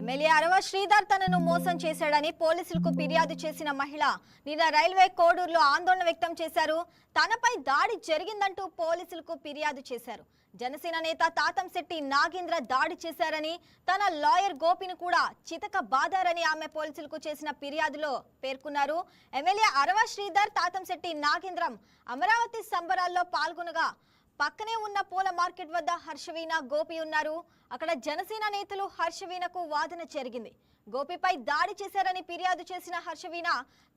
MLA Arava Sridhar తనను మోసం చేశాడని పోలీసులకు ఫిర్యాదు చేసిన మహిళ నిన్న రైల్వే కోడూరులో ఆందోళన వ్యక్తం చేశారు. తనపై దాడి జరిగిందంటూ పోలీసులకు ఫిర్యాదు చేశారు. జనసేన నేత తాతంశెట్టి నాగేంద్ర దాడి చేశారని, తన లాయర్ గోపిని కూడా చితక బాదారని ఆమె పోలీసులకు చేసిన ఫిర్యాదులో పేర్కొన్నారు. ఎమ్మెల్యే అరవ శ్రీధర్ తాతంశెట్టి నాగేంద్రం అమరావతి సంబరాల్లో పాల్గొనగా పక్కనే ఉన్న పూల మార్కెట్ వద్ద హర్షవీణ గోపి ఉన్నారు. అక్కడ జనసేన నేతలు హర్షవీణకు వాదన జరిగింది. గోపిపై దాడి చేశారని ఫిర్యాదు చేసిన హర్షవీణ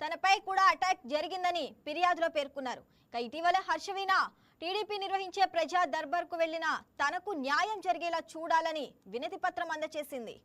తనపై కూడా అటాక్ జరిగిందని ఫిర్యాదులో పేర్కొన్నారు. ఇటీవల హర్షవీణ టీడీపీ నిర్వహించే ప్రజా దర్బార్కు వెళ్లిన తనకు న్యాయం జరిగేలా చూడాలని వినతి పత్రం అందజేసింది.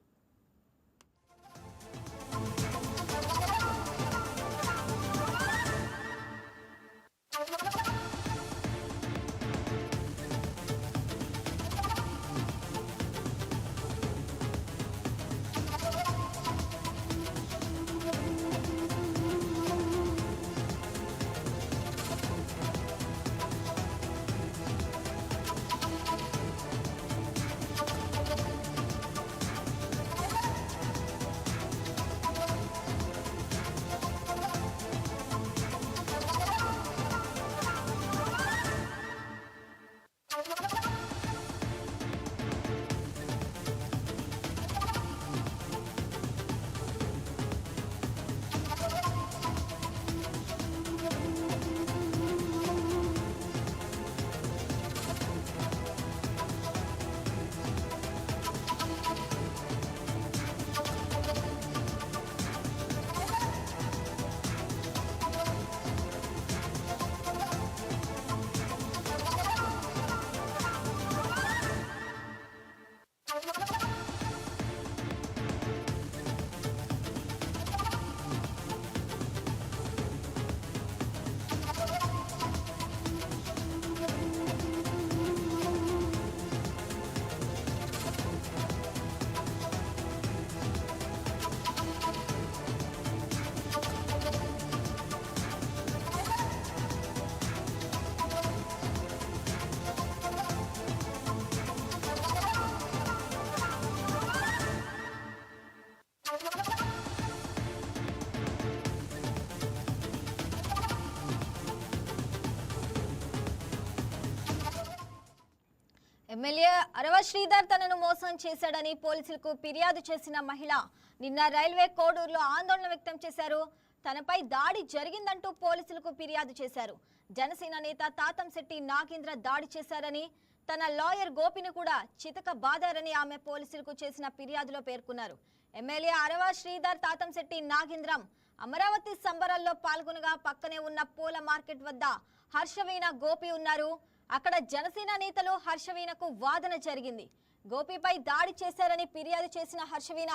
ఎమ్మెల్యే అరవ శ్రీధర్ తనను మోసం చేశాడని పోలీసులకు ఫిర్యాదు చేసిన మహిళ నిన్న రైల్వే కోడూరులో ఆందోళన వ్యక్తం చేశారు. తనపై దాడి జరిగిందంటూ పోలీసులకు ఫిర్యాదు చేశారు. జనసేన నేత తాతంశెట్టి నాగేంద్ర దాడి చేశారని, తన లాయర్ గోపిని కూడా చితక బాదారని ఆమె పోలీసులకు చేసిన ఫిర్యాదులో పేర్కొన్నారు. ఎమ్మెల్యే అరవ శ్రీధర్ తాతంశెట్టి నాగేంద్రం అమరావతి సంబరాల్లో పాల్గొనగా పక్కనే ఉన్న పూల మార్కెట్ వద్ద హర్షవీణ గోపి ఉన్నారు. అక్కడ జనసేన నేతలు హర్షవీణకు వాదన జరిగింది. గోపిపై దాడి చేశారని ఫిర్యాదు చేసిన హర్షవీణ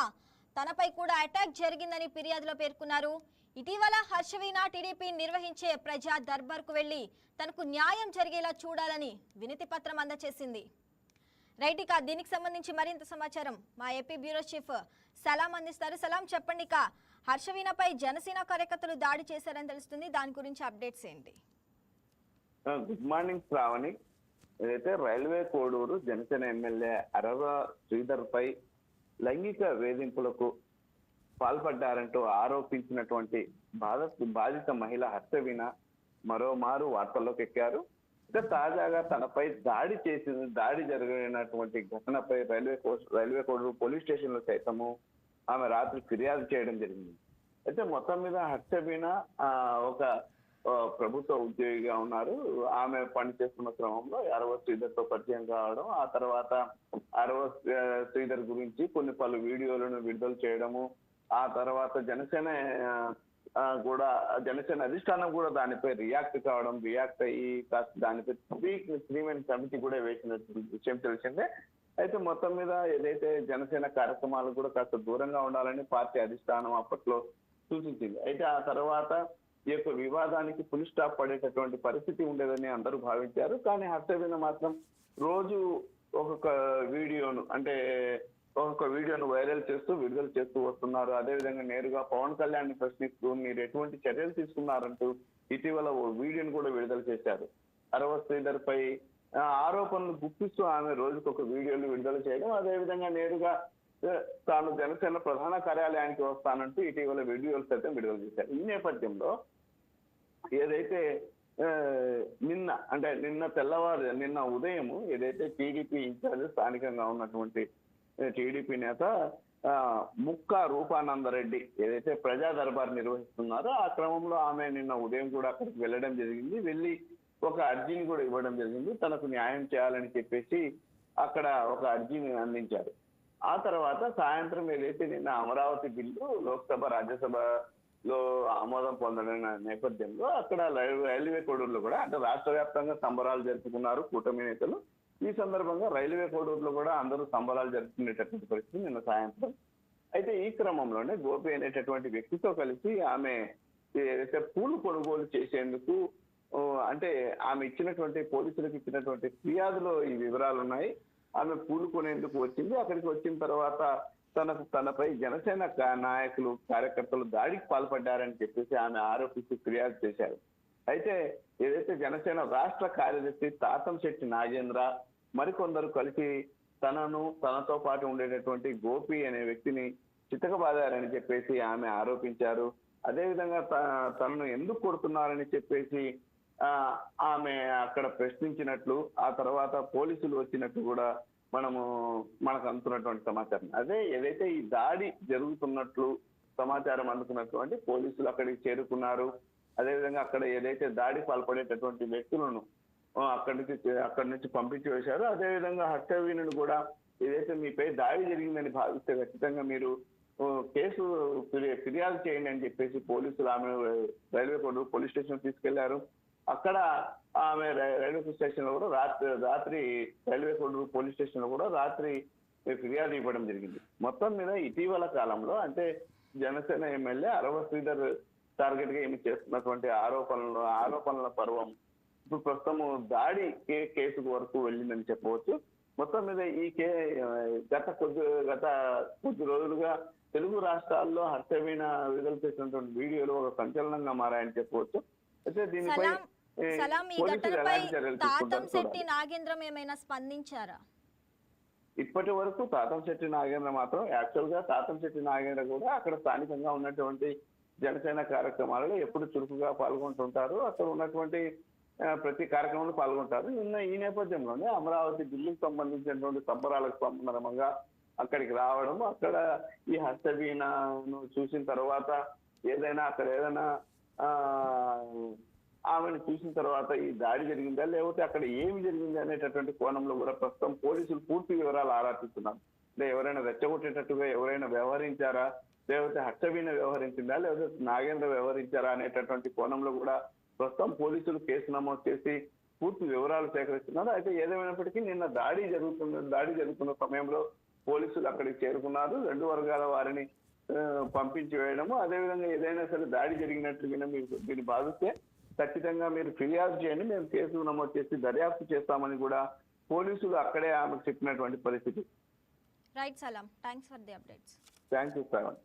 తనపై కూడా అటాక్ జరిగిందని ఫిర్యాదులో పేర్కొన్నారు. ఇటీవల హర్షవీణ టీడీపీ నిర్వహించే ప్రజా దర్బార్కు వెళ్లి తనకు న్యాయం జరిగేలా చూడాలని వినతి పత్రం అందజేసింది. రైట్, ఇక దీనికి సంబంధించి మరింత సమాచారం మా ఏపీ బ్యూరో చీఫ్ సలాం అందిస్తారు. సలాం, చెప్పండి, ఇక హర్షవీణపై జనసేన కార్యకర్తలు దాడి చేశారని తెలుస్తుంది, దాని గురించి అప్డేట్స్ ఏంటి? Good morning Sravani. ఏదైతే రైల్వే కోడూరు జనసేన ఎమ్మెల్యే అరవ శ్రీధర్ పై లైంగిక వేధింపులకు పాల్పడ్డారంటూ ఆరోపించినటువంటి బాధిత మహిళ హర్షవీణ మరోమారు వార్తల్లోకి ఎక్కారు. ఇక తాజాగా తనపై దాడి జరిగినటువంటి ఘటనపై రైల్వే కోడూరు పోలీస్ స్టేషన్ లో సైతము ఆమె రాత్రి ఫిర్యాదు చేయడం జరిగింది. అయితే మొత్తం మీద హర్షవీణ ఒక ప్రభుత్వ ఉద్యోగిగా ఉన్నారు. ఆమె పనిచేస్తున్న క్రమంలో అరవ శ్రీధర్ తో పరిచయం కావడం, ఆ తర్వాత అరవ శ్రీధర్ గురించి పలు వీడియోలను విడుదల చేయడము, ఆ తర్వాత జనసేన అధిష్టానం కూడా దానిపై రియాక్ట్ కావడం, రియాక్ట్ అయ్యి కాస్త దానిపై త్రీ మెన్ కమిటీ కూడా వేసిన విషయం తెలిసిందే. అయితే మొత్తం మీద ఏదైతే జనసేన కార్యక్రమాలు కూడా కాస్త దూరంగా ఉండాలని పార్టీ అధిష్టానం అప్పట్లో సూచించింది. అయితే ఆ తర్వాత ఈ యొక్క వివాదానికి ఫుల్ స్టాప్ పడేటటువంటి పరిస్థితి ఉండేదని అందరూ భావించారు. కానీ హర్షవీణ మాత్రం రోజు ఒక్కొక్క వీడియోను వైరల్ చేస్తూ విడుదల చేస్తూ వస్తున్నారు. అదేవిధంగా నేరుగా పవన్ కళ్యాణ్ ని ప్రశ్నిస్తూ మీరు ఎటువంటి చర్యలు తీసుకున్నారంటూ ఇటీవల ఓ వీడియోను కూడా విడుదల చేశారు. అరవ శ్రీధర్ పై ఆరోపణలు గుప్పిస్తూ ఆమె రోజుకొక వీడియోలు విడుదల చేయడం, అదేవిధంగా నేరుగా తాను జనసేన ప్రధాన కార్యాలయానికి వస్తానంటూ ఇటీవల వీడియోలు సైతం విడుదల చేశారు. ఈ నేపథ్యంలో ఏదైతే నిన్న ఉదయం ఏదైతే టీడీపీ ఇన్ఛార్జ్ స్థానికంగా ఉన్నటువంటి టీడీపీ నేత ముక్కా రూపానందరెడ్డి ఏదైతే ప్రజా దర్బార్ నిర్వహిస్తున్నారో ఆ క్రమంలో ఆమె నిన్న ఉదయం కూడా అక్కడికి వెళ్ళడం జరిగింది. వెళ్ళి ఒక అర్జీని కూడా ఇవ్వడం జరిగింది. తనకు న్యాయం చేయాలని చెప్పేసి అక్కడ ఒక అర్జీని అందించారు. ఆ తర్వాత సాయంత్రం ఏదైతే నిన్న అమరావతి బిల్లు లోక్సభ రాజ్యసభలో ఆమోదం పొందడం నేపథ్యంలో అక్కడ రైల్వే కోడూరులో కూడా అంటే రాష్ట్ర వ్యాప్తంగా సంబరాలు జరుపుకున్నారు కూటమి నేతలు. ఈ సందర్భంగా రైల్వే కోడూరులో కూడా అందరూ సంబరాలు జరుపుకునేటటువంటి పరిస్థితి నిన్న సాయంత్రం. అయితే ఈ క్రమంలోనే గోపి అనేటటువంటి వ్యక్తితో కలిసి ఆమె ఏదైతే పూలు కొనుగోలు చేసేందుకు అంటే ఆమె ఇచ్చినటువంటి పోలీసులకు ఇచ్చినటువంటి ఫిర్యాదులో ఈ వివరాలు ఉన్నాయి. ఆమె పూలు కొనేందుకు వచ్చింది. అక్కడికి వచ్చిన తర్వాత తనపై జనసేన నాయకులు కార్యకర్తలు దాడికి పాల్పడ్డారని చెప్పేసి ఆమె ఆరోపించి ఫిర్యాదు చేశారు. అయితే ఏదైతే జనసేన రాష్ట్ర కార్యదర్శి తాతంశెట్టి నాగేంద్ర మరికొందరు కలిసి తనతో పాటు ఉండేటటువంటి గోపి అనే వ్యక్తిని చితకబాదారని చెప్పేసి ఆమె ఆరోపించారు. అదేవిధంగా తనను ఎందుకు కొడుతున్నారని చెప్పేసి ఆమె అక్కడ ప్రశ్నించినట్లు ఆ తర్వాత పోలీసులు వచ్చినట్టు కూడా మనకు అందుతున్నటువంటి సమాచారం. ఏదైతే ఈ దాడి జరుగుతున్నట్లు సమాచారం అందుకున్నటువంటి పోలీసులు అక్కడికి చేరుకున్నారు. అదేవిధంగా అక్కడ ఏదైతే దాడి పాల్పడేటటువంటి వ్యక్తులను అక్కడి నుంచి పంపించి వేశారు. అదేవిధంగా హర్షవీణుని కూడా ఏదైతే మీపై దాడి జరిగిందని భావిస్తే ఖచ్చితంగా మీరు కేసు ఫిర్యాదు చేయండి అని చెప్పేసి పోలీసులు ఆమె రైల్వే కోడూరు పోలీస్ స్టేషన్ తీసుకెళ్లారు. అక్కడ ఆమె రైల్వే స్టేషన్ లో కూడా రాత్రి రైల్వే కోడూరు పోలీస్ స్టేషన్ లో కూడా రాత్రి ఫిర్యాదు ఇవ్వడం జరిగింది. మొత్తం మీద ఇటీవల కాలంలో అంటే జనసేన ఎమ్మెల్యే అరవ శ్రీధర్ టార్గెట్ గా ఏమి చేస్తున్నటువంటి ఆరోపణల పర్వం ఇప్పుడు ప్రస్తుతం దాడి కేసు వరకు వెళ్ళిందని చెప్పవచ్చు. మొత్తం మీద గత కొద్ది రోజులుగా తెలుగు రాష్ట్రాల్లో హర్షవీణ విడుదల చేసినటువంటి వీడియోలు ఒక సంచలనంగా మారాయని చెప్పవచ్చు. అయితే దీనిపై తాతంశెట్టి నాగేంద్రం ఏమైనా స్పందించారా? ఇప్పటి వరకు తాతంశెట్టి నాగేంద్ర మాత్రం యాక్చువల్ గా తాతంశెట్టి నాగేంద్ర కూడా అక్కడ స్థానికంగా ఉన్నటువంటి జనసేన కార్యక్రమాలలో ఎప్పుడు చురుకుగా పాల్గొంటుంటారు. అక్కడ ఉన్నటువంటి ప్రతి కార్యక్రమంలో పాల్గొంటారు. నిన్న ఈ నేపథ్యంలోనే అమరావతి బిల్లుకు సంబంధించినటువంటి సంబరాలకు సంబంధంగా అక్కడికి రావడం, అక్కడ ఈ హర్షవీణను చూసిన తర్వాత ఏదైనా ఆమెను చూసిన తర్వాత ఈ దాడి జరిగిందా లేకపోతే అక్కడ ఏమి జరిగింది అనేటటువంటి కోణంలో కూడా ప్రస్తుతం పోలీసులు పూర్తి వివరాలు ఆరాధిస్తున్నారు. అంటే ఎవరైనా రెచ్చగొట్టేటట్టుగా ఎవరైనా వ్యవహరించారా, లేకపోతే హర్షవీణ వ్యవహరించిందా, లేకపోతే నాగేంద్ర వ్యవహరించారా అనేటటువంటి కోణంలో కూడా ప్రస్తుతం పోలీసులు కేసు నమోదు చేసి పూర్తి వివరాలు సేకరిస్తున్నారు. అయితే ఏదేమైనప్పటికీ నిన్న దాడి జరుగుతున్న సమయంలో పోలీసులు అక్కడికి చేరుకున్నారు. రెండు వర్గాల వారిని పంపించి వేయడము, అదేవిధంగా ఏదైనా సరే దాడి జరిగినట్లుగా మీరు భావిస్తే ఖచ్చితంగా మీరు ఫిర్యాదు చేయండి, మేము కేసు నమోదు చేసి దర్యాప్తు చేస్తామని కూడా పోలీసులు అక్కడే ఆమెకు చెప్పినటువంటి పరిస్థితి. Right Salam, thanks for the updates. Thank you Shravan.